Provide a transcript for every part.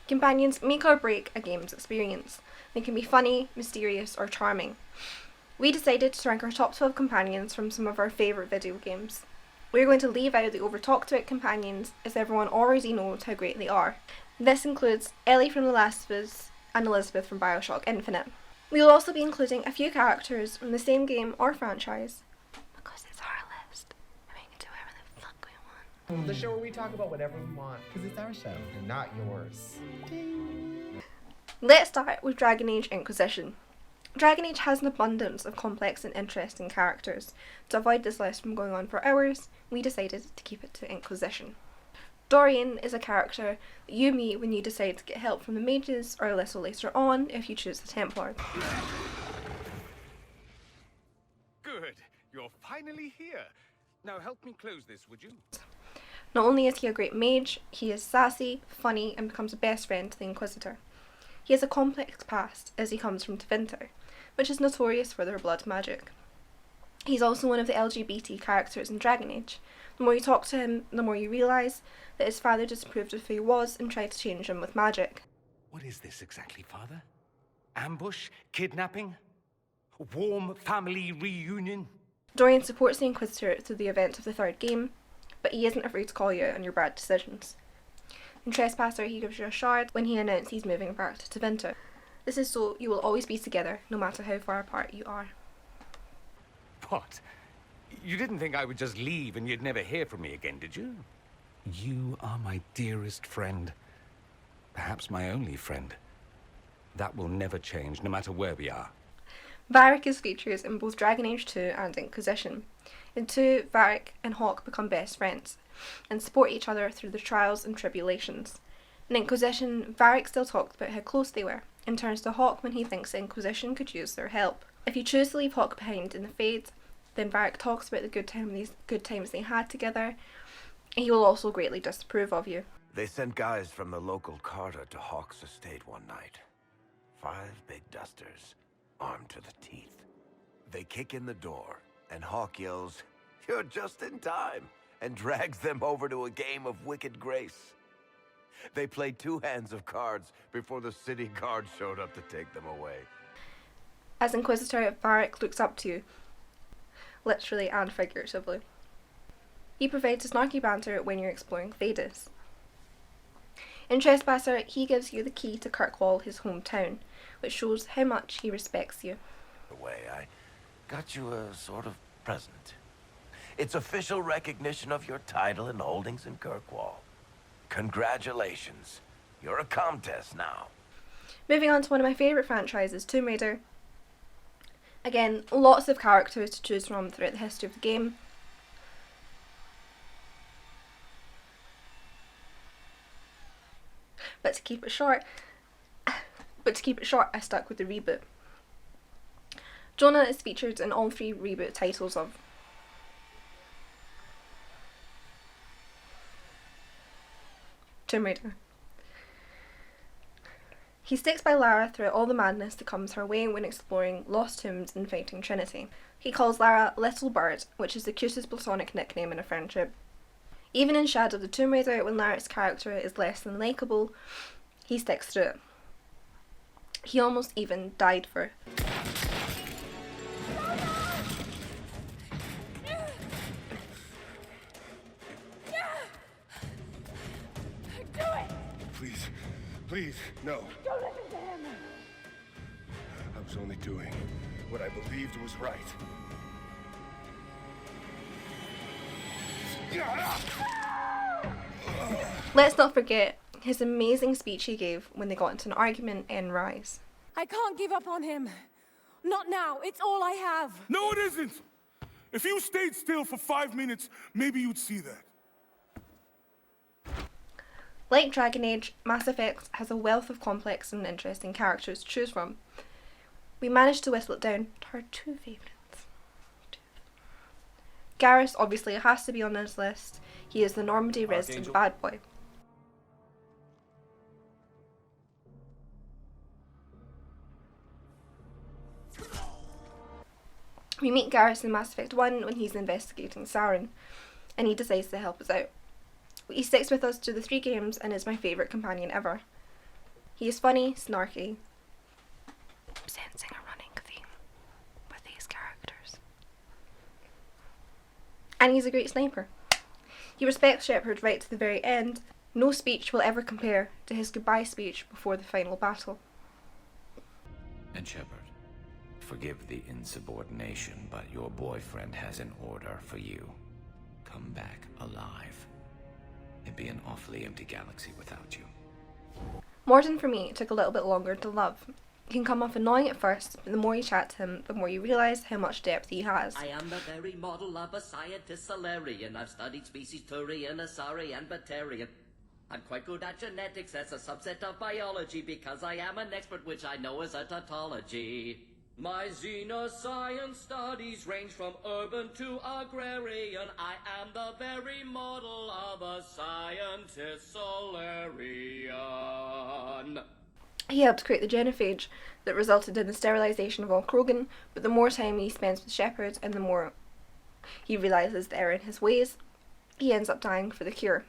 Companions make or break a game's experience. They can be funny, mysterious, or charming. We decided to rank our top 12 companions from some of our favourite video games. We're going to leave out the over-talked-about companions, as everyone already knows how great they are. This includes Ellie from The Last of Us and Elizabeth from Bioshock Infinite. We will also be including a few characters from the same game or franchise, because it's our list, and we can do whatever the fuck we want. The show where we talk about whatever we want, because it's our show and not yours. Ding. Let's start with Dragon Age Inquisition. Dragon Age has an abundance of complex and interesting characters. To avoid this list from going on for hours, we decided to keep it to Inquisition. Dorian is a character that you meet when you decide to get help from the mages, or a little later on if you choose the Templars. Good, you're finally here. Now help me close this, would you? Not only is he a great mage, he is sassy, funny, and becomes a best friend to the Inquisitor. He has a complex past, as he comes from Tevinter, which is notorious for their blood magic. He's also one of the LGBT characters in Dragon Age. The more you talk to him, the more you realise that his father disapproved of who he was and tried to change him with magic. What is this exactly, Father? Ambush? Kidnapping? Warm family reunion? Dorian supports the Inquisitor through the events of the third game, but he isn't afraid to call you out on your bad decisions. In Trespasser, he gives you a shard when he announced he's moving back to Tevinter. This is so you will always be together, no matter how far apart you are. What? You didn't think I would just leave and you'd never hear from me again, did you? You are my dearest friend. Perhaps my only friend. That will never change, no matter where we are. Varric is featured in both Dragon Age 2 and Inquisition. In 2, Varric and Hawke become best friends, and support each other through the trials and tribulations. In Inquisition, Varric still talks about how close they were, and turns to Hawke when he thinks the Inquisition could use their help. If you choose to leave Hawke behind in the Fades, then Varric talks about the good times they had together. He will also greatly disapprove of you. They sent guys from the local carter to Hawke's estate one night. 5 big dusters, armed to the teeth. They kick in the door, and Hawke yells, "You're just in time," and drags them over to a game of Wicked Grace. They played 2 hands of cards before the city guard showed up to take them away. As Inquisitor, Varric looks up to you, literally and figuratively. He provides a snarky banter when you're exploring Thedas. In Trespasser, he gives you the key to Kirkwall, his hometown, which shows how much he respects you. Away, I got you a sort of present. It's official recognition of your title and holdings in Kirkwall. Congratulations. You're a Comtesse now. Moving on to one of my favourite franchises, Tomb Raider. Again, lots of characters to choose from throughout the history of the game. But to keep it short, I stuck with the reboot. Jonah is featured in all 3 reboot titles of Tomb Raider. He sticks by Lara throughout all the madness that comes her way when exploring lost tombs and fighting Trinity. He calls Lara Little Bird, which is the cutest platonic nickname in a friendship. Even in Shadow of the Tomb Raider, when Lara's character is less than likeable, he sticks through it. He almost even died for her. Please, no. Don't listen to him! I was only doing what I believed was right. Let's not forget his amazing speech he gave when they got into an argument in Rise. I can't give up on him. Not now. It's all I have. No, it isn't! If you stayed still for 5 minutes, maybe you'd see that. Like Dragon Age, Mass Effect has a wealth of complex and interesting characters to choose from. We managed to whittle it down to our 2 favourites. Garrus obviously has to be on this list. He is the Normandy resident bad boy. We meet Garrus in Mass Effect 1 when he's investigating Saren, and he decides to help us out. He sticks with us to the 3 games and is my favourite companion ever. He is funny, snarky. I'm sensing a running theme with these characters. And he's a great sniper. He respects Shepard right to the very end. No speech will ever compare to his goodbye speech before the final battle. And Shepard, forgive the insubordination, but your boyfriend has an order for you. Come back alive. It'd be an awfully empty galaxy without you. Mordin, for me, took a little bit longer to love. He can come off annoying at first, but the more you chat to him, the more you realise how much depth he has. I am the very model of a scientist Solarian. I've studied species Turian, Asari, and Batarian. I'm quite good at genetics as a subset of biology because I am an expert, which I know is a tautology. My xenoscience studies range from urban to agrarian. I am the very model of a scientist Solarian. He helped create the genophage that resulted in the sterilisation of all Krogan, but the more time he spends with Shepard and the more he realises the error in his ways, he ends up dying for the cure.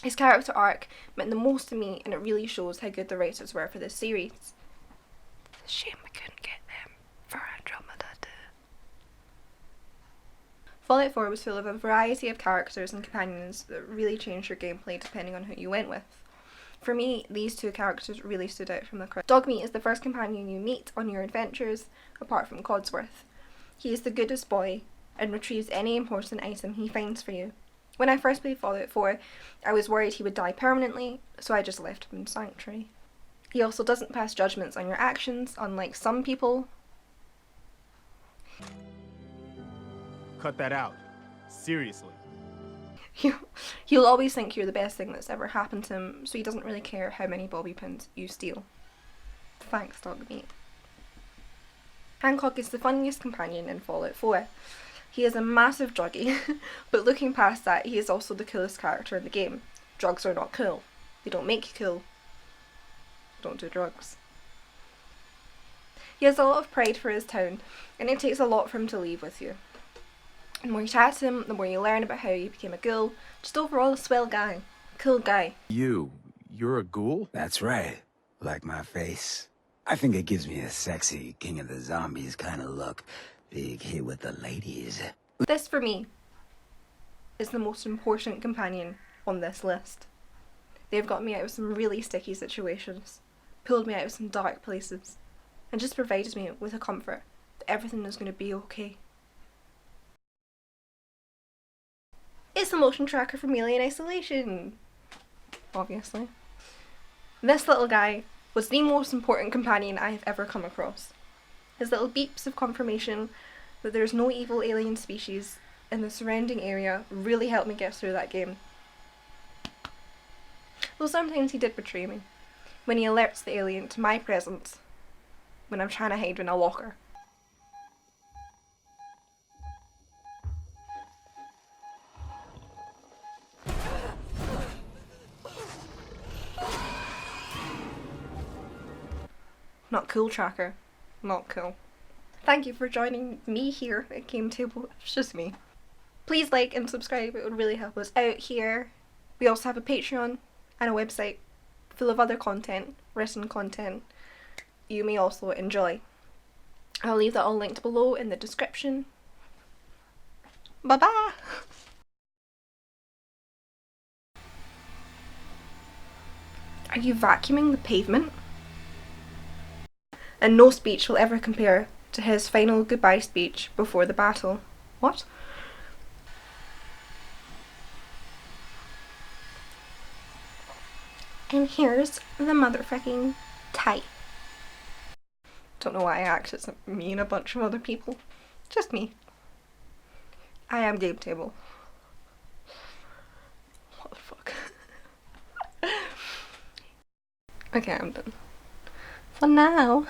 His character arc meant the most to me, and it really shows how good the writers were for this series. It's a shame we couldn't get them for Andromeda too. Fallout 4 was full of a variety of characters and companions that really changed your gameplay depending on who you went with. For me, these two characters really stood out from the crowd. Dogmeat is the first companion you meet on your adventures, apart from Codsworth. He is the goodest boy and retrieves any important item he finds for you. When I first played Fallout 4, I was worried he would die permanently, so I just left him in Sanctuary. He also doesn't pass judgments on your actions, unlike some people. Cut that out. Seriously. He'll always think you're the best thing that's ever happened to him, so he doesn't really care how many bobby pins you steal. Thanks, Dogmeat. Hancock is the funniest companion in Fallout 4. He is a massive druggie, but looking past that, he is also the coolest character in the game. Drugs are not cool. They don't make you cool. Don't do drugs. He has a lot of pride for his town, and it takes a lot for him to leave with you. The more you chat to him, the more you learn about how he became a ghoul. Just overall a swell guy. Cool guy. You're a ghoul? That's right. Like my face. I think it gives me a sexy King of the Zombies kind of look. Big hit with the ladies. This, for me, is the most important companion on this list. They've got me out of some really sticky situations, pulled me out of some dark places, and just provided me with a comfort that everything is going to be okay. It's the motion tracker from Alien Isolation! Obviously. This little guy was the most important companion I have ever come across. His little beeps of confirmation that there's no evil alien species in the surrounding area really helped me get through that game. Though sometimes he did betray me, when he alerts the alien to my presence when I'm trying to hide in a locker. Not cool, Tracker. Not cool. Thank you for joining me here at Game Table. It's just me. Please like and subscribe, it would really help us out here. We also have a Patreon and a website full of other content, written content you may also enjoy. I'll leave that all linked below in the description. Bye bye! Are you vacuuming the pavement? And no speech will ever compare to his final goodbye speech before the battle. What? And here's the motherfucking tie. Don't know why I act as me and a bunch of other people. Just me. I am Game Table. What the fuck? Okay, I'm done. For now.